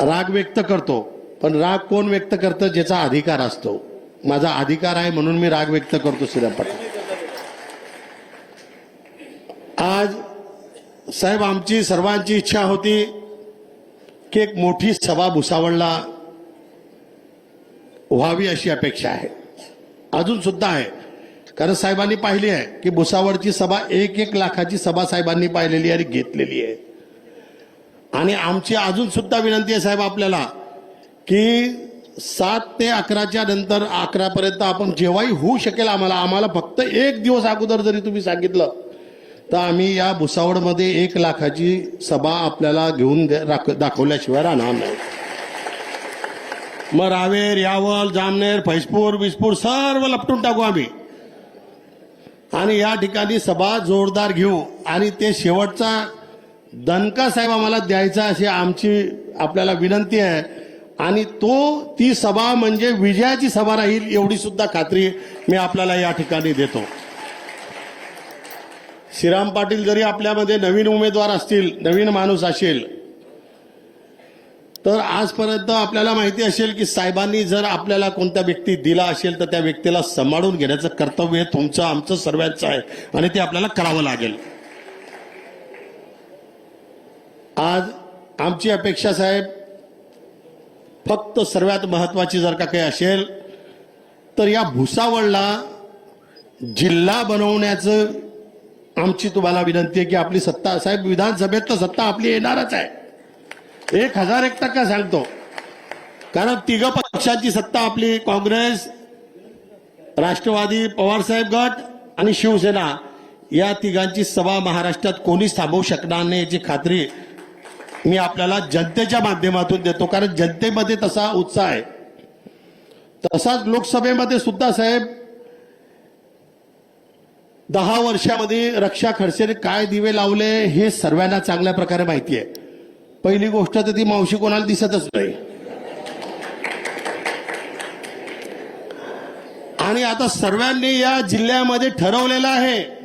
राग व्यक्त करतो, पण राग कोण व्यक्त करतं? ज्याचा अधिकार असतो. माझा अधिकार आहे म्हणून मी राग व्यक्त करतो. श्रीराम पाटील, आज साहेब आमची सर्वांची इच्छा होती की एक मोठी सभा भुसावळला व्हावी अशी अपेक्षा आहे, अजून सुद्धा आहे. कारण साहेबांनी पाहिली आहे की भुसावळची सभा 1-1 लाखाची सभा साहेबांनी पाहिलेली आणि घेतलेली आहे. आणि आमची अजून सुद्धा विनंती आहे साहेब आपल्याला की 7 ते 11च्या नंतर 11 पर्यंत आपण जेव्हाही होऊ शकेल आम्हाला फक्त 1 दिवस अगोदर जरी तुम्ही सांगितलं तर आम्ही या भुसावळमध्ये 1 लाखाची सभा आपल्याला घेऊन दाखवल्याशिवाय राहणार नाही. मग रावेर, यावल, जामनेर, फैजपूर, विसपूर सर्व लपटून टाकू आम्ही आणि या ठिकाणी सभा जोरदार घेऊ. आणि ते शेवटचा दणका साहेब आम्हाला द्यायचा अशी आमची आपल्याला विनंती आहे. आणि ती सभा म्हणजे विजयाची सभा राहील एवढी सुद्धा खात्री मी आपल्याला या ठिकाणी देतो. श्रीराम पाटील जरी आपल्यामध्ये नवीन उमेदवार असतील, नवीन माणूस असेल, तर आजपर्यंत आपल्याला माहिती असेल की साहेबांनी जर आपल्याला कोणत्या व्यक्ती दिला असेल तर त्या व्यक्तीला सांभाळून घेण्याचं कर्तव्य तुमचं आमचं सर्वांचं आहे आणि ते आपल्याला करावं लागेल. आज आमची अपेक्षा साहेब फक्त सर्वात महत्वाची जर का काही असेल तर या भुसावळला जिल्हा बनवण्याचं आमची तुम्हाला विनंती आहे की आपली सत्ता साहेब विधानसभेत तर सत्ता आपली येणारच आहे, 1001% सांगतो. कारण 3 पक्षांची सत्ता आपली, काँग्रेस, राष्ट्रवादी, पवारसाहेब गट आणि शिवसेना, या 3घांची सभा महाराष्ट्रात कोणीच थांबवू शकणार नाही याची खात्री मी आपल्याला जनतेच्या माध्यमातून देतो. कारण जनतेमध्ये तसा उत्साह आहे. तसाच लोकसभेमध्ये सुद्धा साहेब 10 वर्षामध्ये रक्षा खडसेने काय दिवे लावले हे सर्वांना चांगल्या प्रकारे माहिती आहे. पहिली गोष्ट तर ती मावशी कोणाला दिसतच नाही. आणि आता सर्वांनी या जिल्ह्यामध्ये ठरवलेलं आहे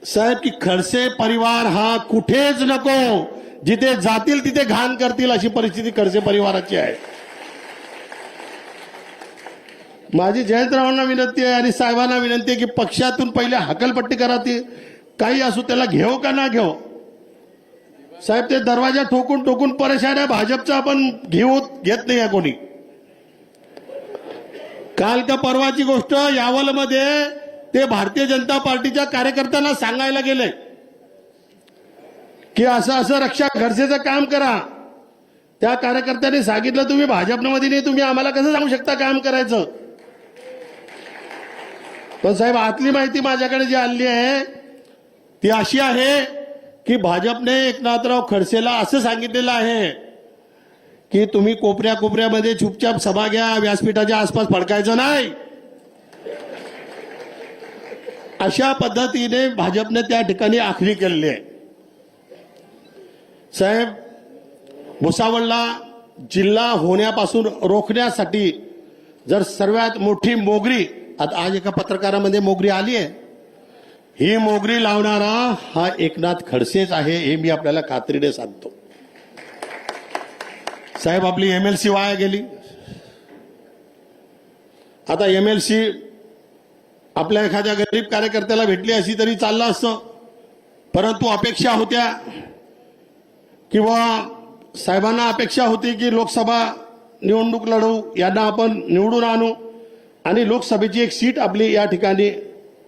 साहेब की खडसे परिवार हा कुठेच नको, जिथे जातील तिथे घाण करतील अशी परिस्थिती खडसे परिवाराची आहे. माझी जयंतरावांना विनंती आहे आणि साहेबांना विनंती आहे की पक्षातून पहिले हकलपट्टी करा. ती काही असो त्याला घेऊ का ना घेऊ साहेब, ते दरवाजा ठोकून परेशान आहे. भाजपचा आपण घेत नाही कोणी. काल का परवाची गोष्ट, यावलमध्ये ते भारतीय जनता पार्टीच्या कार्यकर्त्यांना सांगायला गेले की असं रक्षा खडसेचं काम करा. त्या कार्यकर्त्यांनी सांगितलं तुम्ही भाजपमध्ये नाही, तुम्ही आम्हाला कसं सांगू शकता काम करायचं. पण साहेब आतली माहिती माझ्याकडे जी आली आहे ती अशी आहे की भाजपने एकनाथराव खडसेला असं सांगितलेलं आहे की तुम्ही कोपऱ्यामध्ये चुपचाप सभा घ्या, व्यासपीठाच्या आसपास फडकायचं नाही. अशा पद्धतीने भाजपने त्या ठिकाणी आखणी केलेली आहे. साहेब भुसावळला जिल्हा होण्यापासून रोखण्यासाठी जर सर्वात मोठी मोगरी, आता आज एका पत्रकारामध्ये मोगरी आली आहे, ही मोगरी लावणारा हा एकनाथ खडसेच आहे हे मी आपल्याला खात्रीने सांगतो. साहेब आपली MLC वाया गेली. आता MLC आपल्या एखाद्या गरीब कार्यकर्त्याला भेटली अशी तरी चाललं असतं, परंतु अपेक्षा होत्या किंवा साहेबांना अपेक्षा होती की लोकसभा निवडणूक लढवू, यांना आपण निवडून आणू आणि लोकसभेची एक सीट आपली या ठिकाणी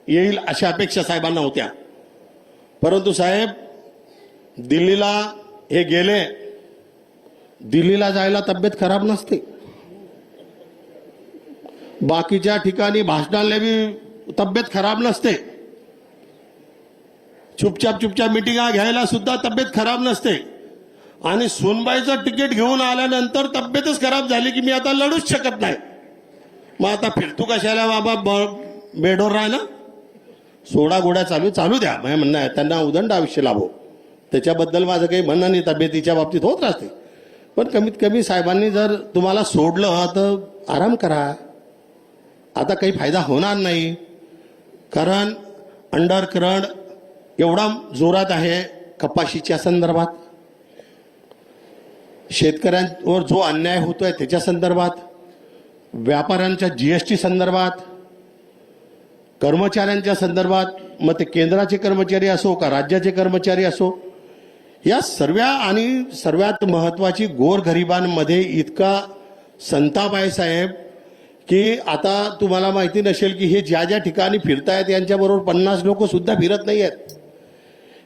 येईल अशा अपेक्षा साहेबांना होत्या. परंतु साहेब दिल्लीला हे गेले. दिल्लीला जायला तब्येत खराब नसते, बाकीच्या ठिकाणी भाषणाला बी तब्येत खराब नसते, चुपचाप मिटिंगा घ्यायला सुद्धा तब्येत खराब नसते. आणि सोनबाईचं तिकीट घेऊन आल्यानंतर तब्येतच खराब झाली की मी आता लढूच शकत नाही. मग आता फिरतो कशाला बाबा, बेडोर राह ना, सोडा गोड्या चालू द्या. माझं म्हणणं आहे त्यांना उदंड आयुष्य लाभो, त्याच्याबद्दल माझं काही म्हणणं नाही. तब्येतीच्या बाबतीत होत राहते, पण कमीत कमी साहेबांनी जर तुम्हाला सोडलं तर आराम करा. आता काही फायदा होणार नाही, कारण अंडरकरंट एवढा जोरात आहे कपाशीच्या संदर्भात. शेतकऱ्यांवर जो अन्याय होतोय त्याच्या संदर्भात, व्यापाऱ्यांच्या जीएसटी संदर्भात, कर्मचाऱ्यांच्या संदर्भात, मग ते केंद्राचे कर्मचारी असो का राज्याचे कर्मचारी असो, या सर्व आणि सर्वात महत्वाची गोरगरिबांमध्ये इतका संताप आहे साहेब की आता तुम्हाला माहिती नसेल की हे ज्या ज्या ठिकाणी फिरतायत यांच्याबरोबर 50 लोक सुद्धा फिरत नाही आहेत.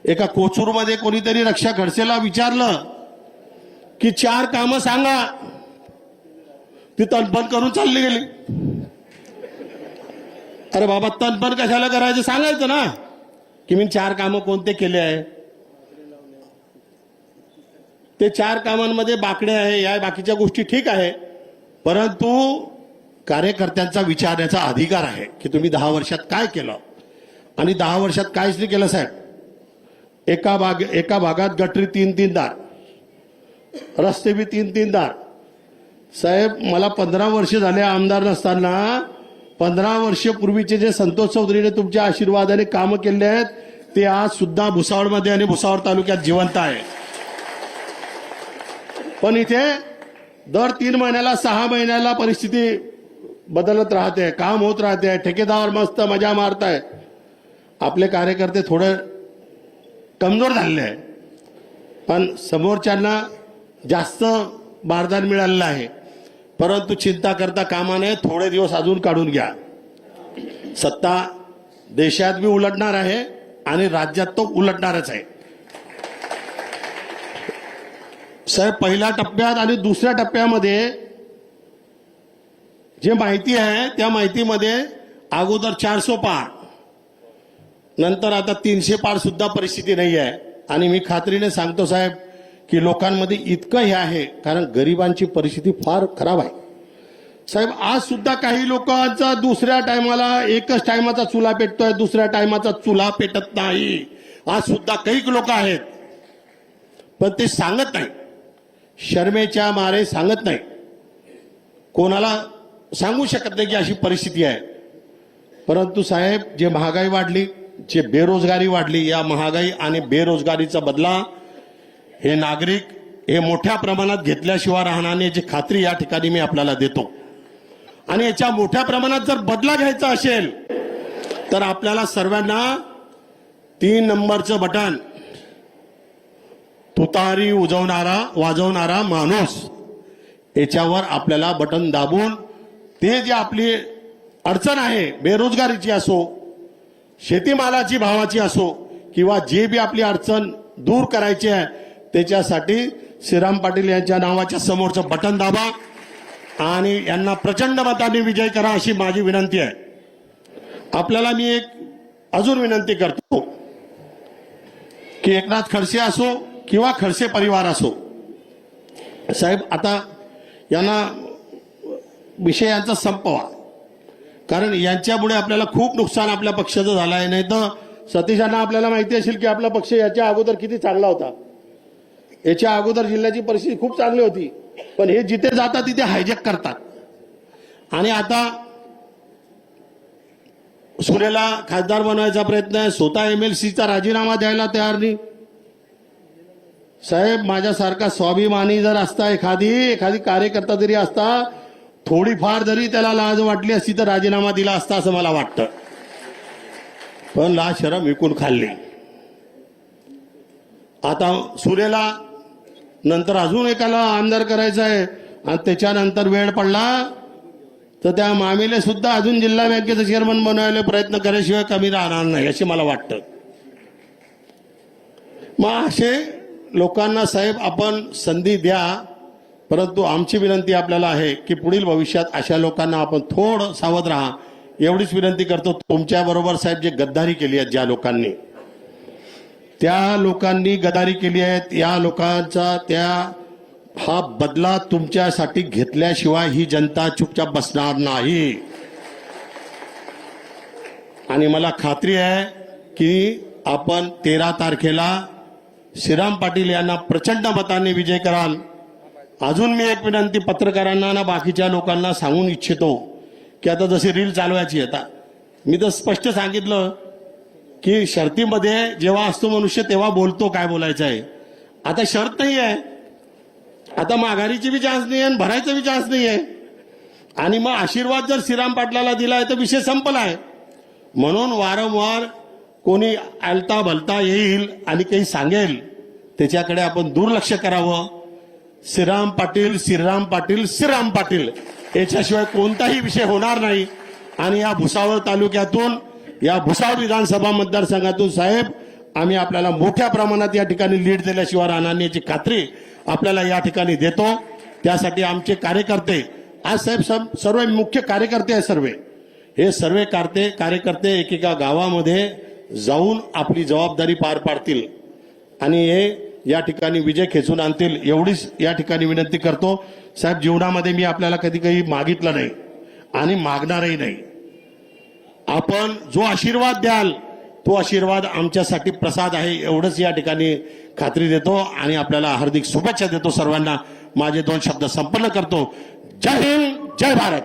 एका कोचूरमध्ये कोणीतरी रक्षा खडसेला विचारलं की 4 कामं सांगा, ती तनपण करून चालली गेली. अरे बाबा, तनपण कशाला करायचं, सांगायचं ना की मी 4 कामं कोणते केले आहे. ते 4 कामांमध्ये बाकडे आहे, या बाकीच्या गोष्टी ठीक आहे, परंतु कार्यकर्त्यांचा विचारण्याचा अधिकार आहे की तुम्ही 10 वर्षात काय केलं आणि 10 वर्षात काहीच नाही केलं साहेब. एका भागात गटरी 3-3 दार, रस्ते बी 3-3 दार. साहेब, मला 15 वर्ष झाले आमदार नसताना 15 वर्ष पूर्वीचे जे संतोष चौधरीने तुमच्या आशीर्वादाने कामं केले आहेत ते आज सुद्धा भुसावळमध्ये आणि भुसावळ तालुक्यात जिवंत आहे. पण इथे दर 3 महिन्याला 6 महिन्याला परिस्थिती बदलत राहते, काम होत राहते, ठेकेदार मस्त मजा मारताय. आपले कार्यकर्ते थोडे कमजोर झालेले आहे, पण समोरच्यांना जास्त बारदान मिळालेलं आहे. परंतु चिंता करता कामा नये, थोडे दिवस अजून काढून घ्या. सत्ता देशात बी उलटणार आहे आणि राज्यात तो उलटणारच आहे. साहेब, पहिल्या टप्प्यात आणि दुसऱ्या टप्प्यामध्ये जे माहिती आहे त्या माहितीमध्ये अगोदर 400 पार, नंतर आता 300 पार सुद्धा परिस्थिती नाही आहे. आणि मी खात्रीने सांगतो साहेब की लोकांमध्ये इतकं हे आहे, कारण गरिबांची परिस्थिती फार खराब आहे. साहेब, आज सुद्धा काही लोकांचा दुसऱ्या टायमाला एकच टायमाचा चुला पेटतोय, दुसऱ्या टायमाचा चुला पेटत नाही. आज सुद्धा काही लोक आहेत, पण ते सांगत नाही, शर्मेच्या मारे सांगत नाही, कोणाला सांगू शकत नाही की अशी परिस्थिती आहे. परंतु साहेब, जे महागाई वाढली, जे बेरोजगारी वाढली, या महागाई आणि बेरोजगारीचा बदला हे नागरिक हे मोठ्या प्रमाणात घेतल्याशिवाय राहणार नाही, याची खात्री या ठिकाणी मी आपल्याला देतो. आणि याच्या मोठ्या प्रमाणात जर बदला घ्यायचा असेल तर आपल्याला सर्वांना 3 नंबरचं बटन, तुतारी वाजवणारा माणूस, याच्यावर आपल्याला बटन दाबून ते जे आपली अडचण आहे, बेरोजगारीची असो, शेतीमालाची भावाची असो, किंवा जे बी आपली अडचण दूर करायची आहे, त्याच्यासाठी श्रीराम पाटील यांच्या नावाच्या समोरचं बटन दाबा आणि यांना प्रचंड मताने विजय करा, अशी माझी विनंती आहे. आपल्याला मी एक अजून विनंती करतो की एकनाथ खडसे असो किंवा खडसे परिवार असो, साहेब, आता यांना विषयांचा संपवा, कारण यांच्यामुळे आपल्याला खूप नुकसान आपल्या पक्षाचं झालं आहे. नाही तर सतीशांना आपल्याला माहिती असेल की आपला पक्ष याच्या अगोदर किती चांगला होता. याच्या अगोदर जिल्ह्याची परिस्थिती खूप चांगली होती, पण हे जिथे जातात तिथे हायजॅक करतात. आणि आता सुरेला खासदार बनवायचा प्रयत्न आहे, स्वतः MLCचा राजीनामा द्यायला तयार नाही. साहेब, माझ्यासारखा स्वाभिमानी जर असता एखादी कार्यकर्ता जरी असता, थोडीफार जरी त्याला लाज वाटली असती तर राजीनामा दिला असता असं मला वाटतं. पण लाज शरम विकून खाल्ली. आता सुरेला नंतर अजून एकाला आमदार करायचं आहे आणि त्याच्यानंतर वेळ पडला तर त्या मामीले सुद्धा अजून जिल्हा बँकेचं चेअरमन बनवायला प्रयत्न केल्याशिवाय कमी राहणार नाही असे मला वाटतं. मग असे लोकांना साहेब आपण संधी द्या, परंतु आमची विनंती आपल्याला आहे की पुढील भविष्यात अशा लोकांना आपण थोडं सावध राहा, एवढीच विनंती करतो. तुमच्याबरोबर साहेब जे गद्दारी केली आहे, ज्या लोकांनी त्या लोकांनी गद्दारी केली आहे, या लोकांचा हा बदला तुमच्यासाठी घेतल्याशिवाय ही जनता चुपचाप बसणार नाही. आणि मला खात्री आहे की आपण 13 तारखेला श्रीराम पाटील यांना प्रचंड मताने विजय कराल. अजून मी एक विनंती पत्रकारांना ना बाकीच्या लोकांना सांगून इच्छितो की आता जशी रील चालवायची, आता मी तर स्पष्ट सांगितलं की शर्तीमध्ये जेव्हा असतो मनुष्य तेव्हा बोलतो काय बोलायचं आहे. आता शर्त नाही आहे, आता माघारीची बी चान्स नाही आहे आणि भरायचा बी चान्स नाही आहे. आणि मग आशीर्वाद जर श्रीराम पाटलाला दिलाय तर विषय संपलाय. म्हणून वारंवार कोणी आलता भलता येईल आणि काही सांगेल त्याच्याकडे आपण दुर्लक्ष करावं. श्रीराम पाटील, श्रीराम पाटील, श्रीराम पाटील याच्याशिवाय कोणताही विषय होणार नाही. आणि या भुसावळ तालुक्यातून, या भुसावळ विधानसभा मतदारसंघातून साहेब आम्ही आपल्याला मोठ्या प्रमाणात या ठिकाणी लीड दिल्याशिवाय राहणार नाही याची खात्री आपल्याला या ठिकाणी देतो. त्यासाठी आमचे कार्यकर्ते आज साहेब सर्व मुख्य कार्यकर्ते आहे. हे सर्व कार्यकर्ते एकेका गावामध्ये जाऊन आपली जबाबदारी पार पाडतील आणि हे या ठिकाणी विजय खेचून आणतील एवढीच या ठिकाणी विनंती करतो. साहेब जीवनामध्ये मी आपल्याला कधी काही मागितलं नाही आणि मागणारही नाही. आपण जो आशीर्वाद द्याल तो आशीर्वाद आमच्यासाठी प्रसाद आहे एवढंच या ठिकाणी खात्री देतो आणि आपल्याला हार्दिक शुभेच्छा देतो. सर्वांना माझे 2 शब्द संपन्न करतो. जय हिंद, जय भारत.